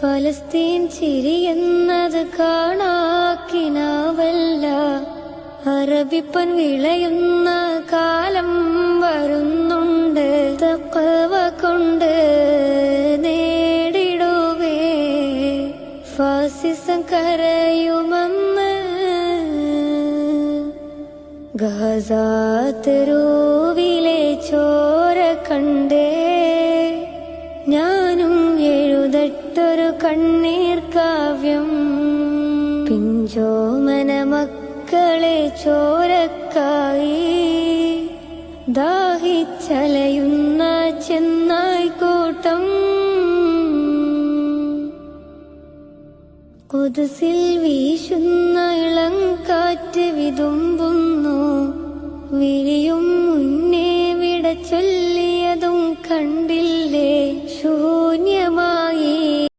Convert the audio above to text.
ഫലസ്തീൻ ചിരിയെന്നത് കാണാക്കിനാവല്ല. അറബിപ്പൻ വിളയുന്ന കാലം വരുന്നുണ്ട്. തഖ്വ കൊണ്ട് നേടിടുവേ ഫാസിസം കരയുമെന്ന്. ഗാസ തെരുവിലെ ചോര കണ്ടേ ഞാനും എഴുതട്ടൊരു കണ്ണീർ കാവ്യം. പിഞ്ചോമന മക്കളെ ചോരക്കായി ദാഹിച്ചലയുന്ന ചെന്നായ്ക്കൂട്ടം. ഖുദ്സിൽ വീശുന്ന ഇളം കാറ്റ് വിതുമ്പുന്നു. വിരിയും മുന്നേ